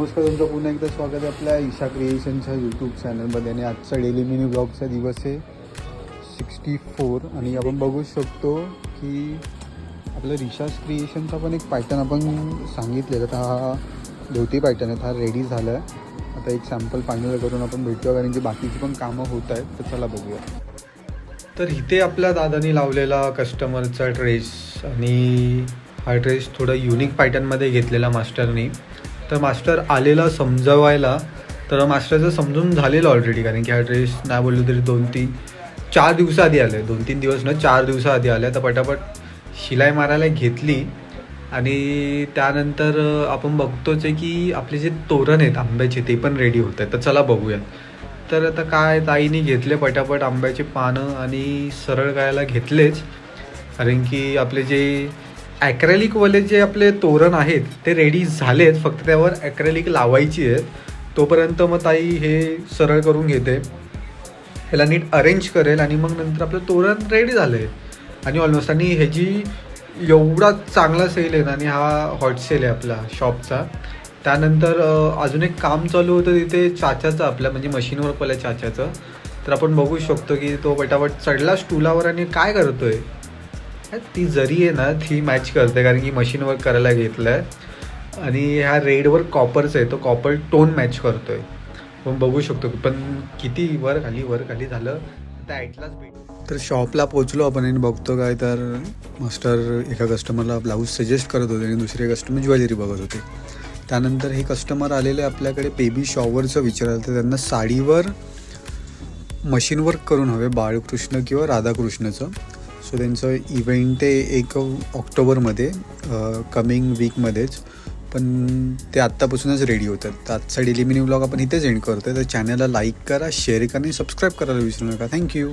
नमस्कार, तुमचं पुन्हा एकदा स्वागत आहे आपल्या ईशा क्रिएशनच्या यूट्यूब चॅनलमध्ये. आणि आजचा डेली मिनी ब्लॉगचा दिवस आहे 64. आणि आपण बघू शकतो की आपलं रिशाज क्रिएशनचा पण एक पॅटर्न आपण सांगितलेलं, तर हा धोती पॅटर्न आहे, हा रेडी झाला आहे. आता एक सॅम्पल फायनल करून आपण भेटूया, कारण की बाकीची पण कामं होत आहेत. तर चला बघूया. तर इथे आपल्या दादानी लावलेला कस्टमरचा ड्रेस, आणि हा ड्रेस थोडा युनिक पॅटर्नमध्ये घेतलेला मास्टरनी. तर मास्टर आलेला समजवायला, तर मास्टरचं समजून झालेलं ऑलरेडी, कारण की हा ड्रेस नाही बोललो तरी 4 दिवसाआधी आले. 2-3 दिवस न 4 दिवसाआधी आल्या. तर पटापट शिलाई मारायला घेतली. आणि त्यानंतर आपण बघतोच आहे की आपले जे तोरण आहेत आंब्याचे, ते पण रेडी होत आहेत. तर चला बघूयात. तर आता काय, ताईने घेतले पटापट आंब्याचे पानं आणि सरळ गायला घेतलेच, कारण की आपले जे ॲक्रेलिकवाले जे आपले तोरण आहेत ते रेडी झालेत, फक्त त्यावर ॲक्रेलिक लावायची आहेत. तोपर्यंत मग ताई हे सरळ करून घेते, ह्याला नीट अरेंज करेल, आणि मग नंतर आपलं तोरण रेडी झालं आहे. आणि ऑलमोस्ट, आणि ह्याची एवढा चांगला सेल आहे ना, आणि हा हॉट सेल आहे आपला शॉपचा. त्यानंतर अजून एक काम चालू होतं तिथे चाच्याचं, आपल्या म्हणजे मशीनवर पल्या चाच्याचं. तर आपण बघू शकतो की तो पटापट चढला स्टूलावर आणि काय करतो आहे, ती जरी आहे ना ती मॅच करते, कारण की मशीन वर्क करायला घेतलं आहे. आणि ह्या रेडवर कॉपरचं आहे, तो कॉपर टोन मॅच करतो आहे. पण बघू शकतो, पण किती वर खाली झालं. आता ॲटलाच भेट. तर शॉपला पोचलो आपण आणि बघतो काय, तर मास्टर एका कस्टमरला ब्लाऊज सजेस्ट करत होते आणि दुसरे कस्टमर ज्वेलरी बघत होते. त्यानंतर हे कस्टमर आलेले आपल्याकडे बेबी शॉवरचं विचारायला, तर त्यांना साडीवर मशीन वर्क करून हवे, बाळकृष्ण किंवा राधाकृष्णचं. सो त्यांचं इव्हेंट आहे 1 ऑक्टोबरमध्ये, कमिंग वीकमध्येच, पण ते आत्तापासूनच रेडी होतात. तर आजचा डेली मिनी ब्लॉग आपण इथेच एंड करतो आहे. तर चॅनलला लाईक करा, शेअर करा आणि सबस्क्राईब करायला विसरू नका. थँक्यू.